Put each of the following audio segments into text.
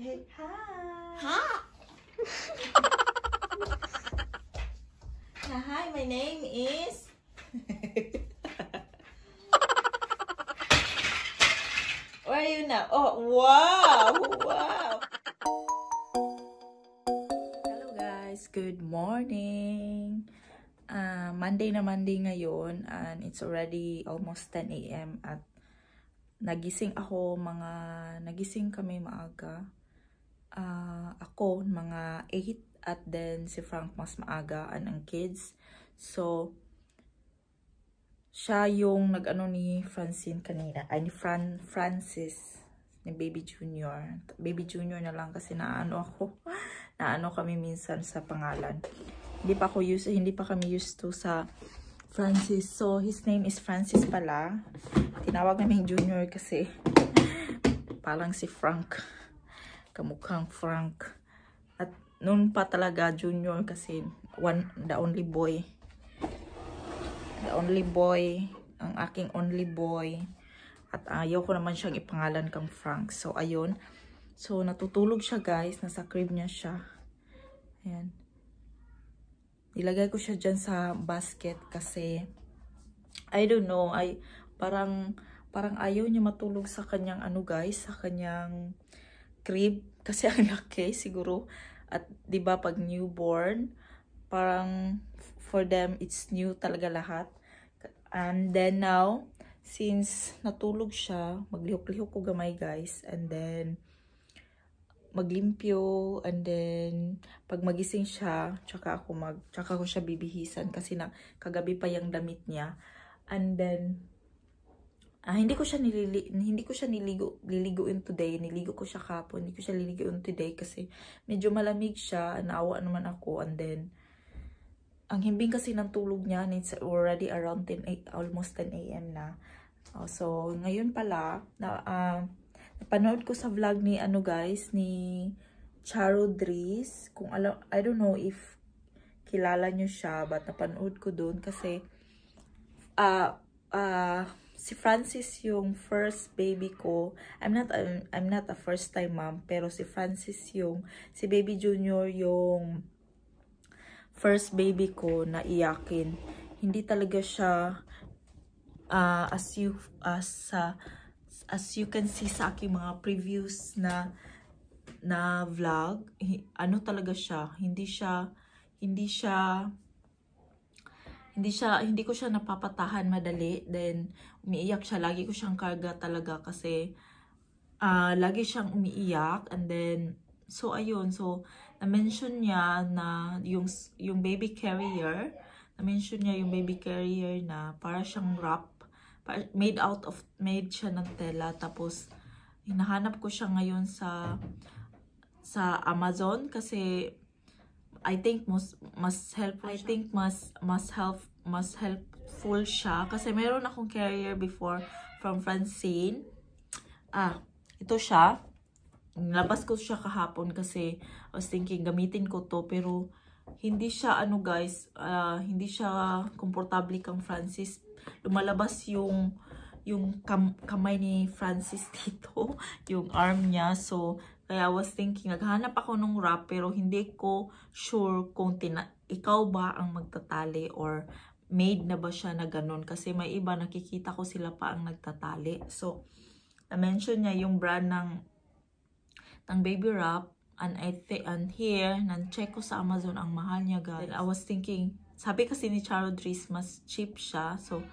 Hey, hi. Hi. Hi, my name is... Where are you now? Oh, wow! Wow! Hello guys, good morning. Monday ngayon and it's already almost 10 a.m. at nagising kami maaga. Ako mga 8 at then si Frank mas maaga ang kids. So siya yung nag-ano ni Francine kanina, ay ni Francis, ni Baby Junior. Baby Junior na lang kasi naano kami minsan sa pangalan. Hindi pa kami used to sa Francis. So his name is Francis pala. Tinawag namin Junior kasi parang si Frank. Kamukhang Frank. At noon pa talaga Junior kasi the only boy. Ang aking only boy. At ayaw ko naman siyang ipangalan kang Frank. So, ayun. So, natutulog siya guys. Nasa crib niya siya. Ayan. Nilagay ko siya dyan sa basket kasi, I don't know, parang ayaw niya matulog sa kanyang guys, sa kanyang crib. Kasi ang laki siguro. At 'di ba pag newborn, parang for them it's new talaga lahat. And then now, since natulog siya, maglihok-lihok ko gamay guys, and then maglimpyo, and then pag magising siya, tsaka ko siya bibihisan kasi kagabi pa yung damit niya. And then hindi ko siya liliguin today. Niligo ko siya kapon. Hindi ko siya liliguin today kasi medyo malamig siya. Naawa naman ako. And then ang himbing kasi ng tulog niya, it's already around almost 10 a.m. na. So, ngayon pala, napanood ko sa vlog ni guys, ni Charo Dries. I don't know if kilala nyo siya, but napanood ko doon kasi si Francis yung first baby ko. I'm not a first time mom, pero si Francis si Baby Junior yung first baby ko na iyakin. Hindi talaga siya as you can see sa aking mga previews na vlog, talaga siya. Hindi ko siya napapatahan madali. Then umiiyak siya, lagi ko siyang karga talaga kasi lagi siyang umiiyak. And then so ayun, so na-mention niya na yung baby carrier, na para siyang wrap, made siya ng tela. Tapos hinahanap ko siya ngayon sa Amazon kasi I think mas helpful siya kasi meron akong carrier before from Francine. Ito siya. Nilabas ko siya kahapon kasi I was thinking gamitin ko to, pero hindi siya guys, hindi siya komportable kang Francis. Lumalabas yung kamay ni Francis dito, yung arm niya. So kaya I was thinking, naghanap ako ng wrap pero hindi ko sure kung ikaw ba ang magtatali or made na ba siya na ganun, kasi may iba nakikita ko sila pa ang nagtatali. So na-mention niya yung brand ng baby wrap, and here nan-check ko sa Amazon, ang mahal niya guys. Then I was thinking, sabi kasi ni Charo Dries mas cheap siya, so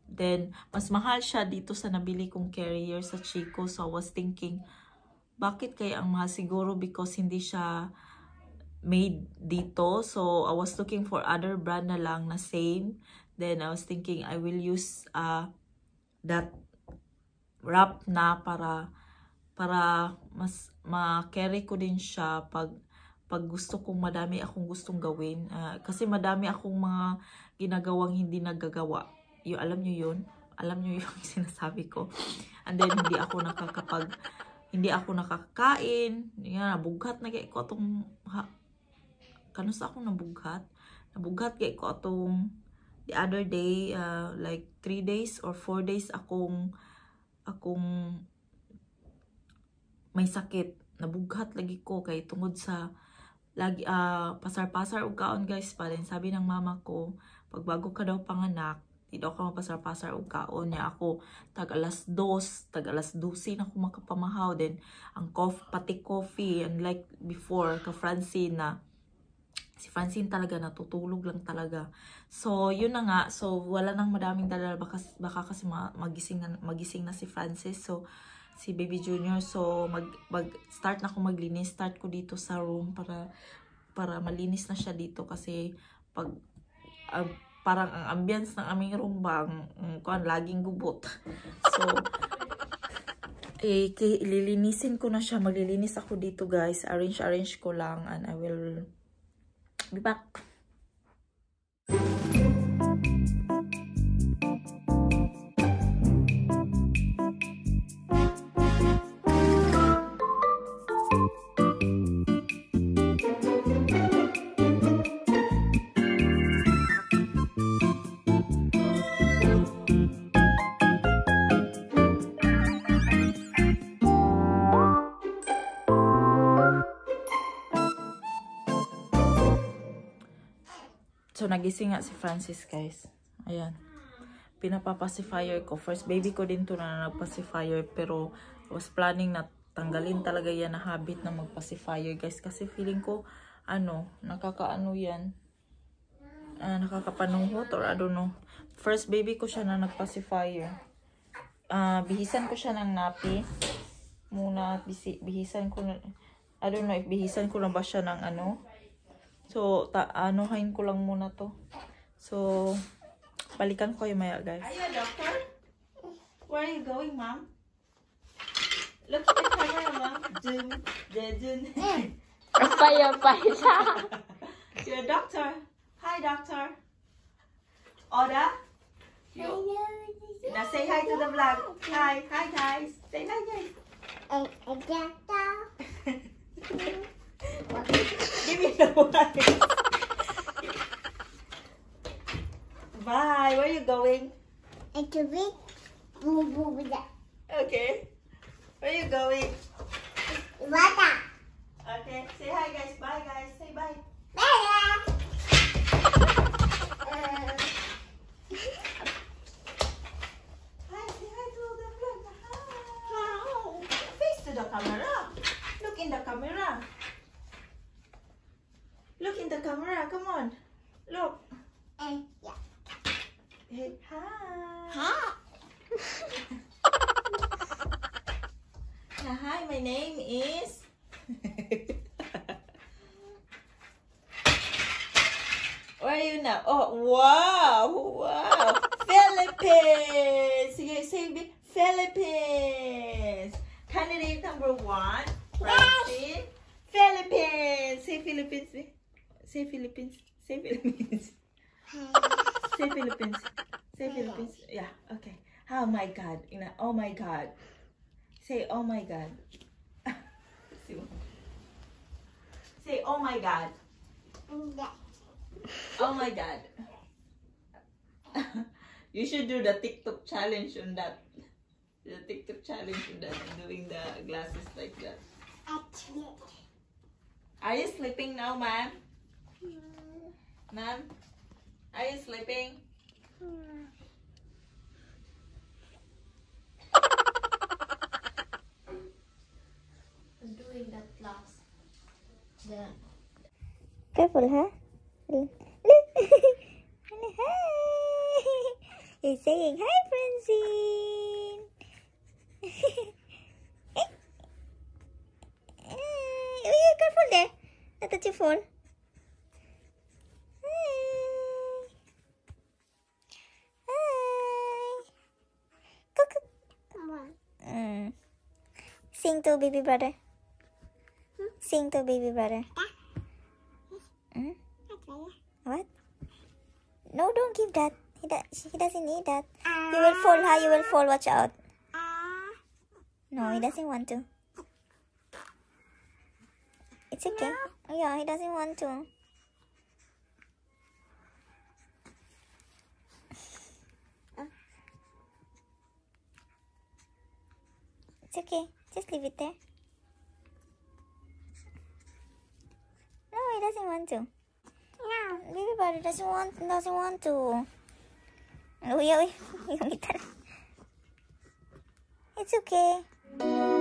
then mas mahal siya dito sa nabili kong carrier sa Chico. So I was thinking, bakit kaya ang mahal? Siguro because hindi siya made dito. So I was looking for other brand na lang na same. Then I was thinking I will use that wrap na para mas ma-carry ko din siya pag gusto kong, madami akong gustong gawin. Kasi madami akong mga ginagawang hindi nagagawa. Alam nyo yun? Alam nyo yung sinasabi ko. And then hindi ako nakakakain. Nabughat na kaya ko itong kanus ako nabughat kaya ko itong the other day, like 3 days or 4 days akong may sakit. nabughat lagi ko kay tungod sa lagi pasar-pasar og kaon guys pa din sabi ng mama ko pag bago ka daw panganak di daw ka mapasar-pasar og kaon niya ako tag alas 2 tag alas 12 na ako makapamahaw din ang pati coffee unlike before ka Francine na si Francine talaga natutulog lang talaga. So yun na nga, so wala nang madaming dala baka kasi magising na si Francis. So si Baby Junior, so start na ako maglinis, start ko dito sa room para malinis na siya dito kasi pag parang ang ambience ng aming room bang laging gubot. So lilinisin ko na siya, maglilinis ako dito guys, arrange ko lang and I will be back. So, nagising nga si Francis, guys. Ayan. Pinapapacifier ko. First baby ko din to na nagpacifier. Pero, I was planning na tanggalin talaga yan na habit na magpacifier, guys. Kasi feeling ko, nakakaano yan. Nakakapanunghot or I don't know. First baby ko siya na nagpacifier. Bihisan ko siya ng napi. Muna, bihisan ko na, I don't know if bihisan ko na ba siya ng So, anuhin ko lang muna to. So, balikan ko yung maya, guys. Are you a doctor? Where are you going, mom? Look at the camera, mom. Dun. You're a doctor. Hi, doctor. Oda? Now say hi to the vlog. Hi guys. Say hi, guys. Give me the one. Bye. Where are you going? Okay. Where are you going? Okay. Say hi, guys. Bye, guys. Say bye. Hi. Say hi to the vlog. Hi. Face to the camera. Look in the camera. Look in the camera. Come on. Look. Hey, hi. Hi, my name is... Where are you now? Oh, wow. Philippines. Say Philippines. Candidate number 1. Francine. Philippines. Say Philippines. Say Philippines. Say Philippines. Say Philippines. Say Philippines. Yeah, okay. Oh my God. Oh my God. Say oh my God. Say oh my God. Oh my God. You should do the TikTok challenge on that. The TikTok challenge on that. Doing the glasses like that. Are you sleeping now, ma'am? Ma'am? Are you sleeping? I'm doing that last. The Careful, huh? Look. Hi. He's saying hi, Francine. Oh, yeah, careful there. Not that you fall. Sing to baby brother. Sing to baby brother. What? No, don't give that. He doesn't need that. You will fall, huh? You will fall. Watch out. No, he doesn't want to. It's okay. Oh, yeah, he doesn't want to. It's okay. Just leave it there. doesn't want to. No. Baby brother doesn't want to. Uy. It's okay.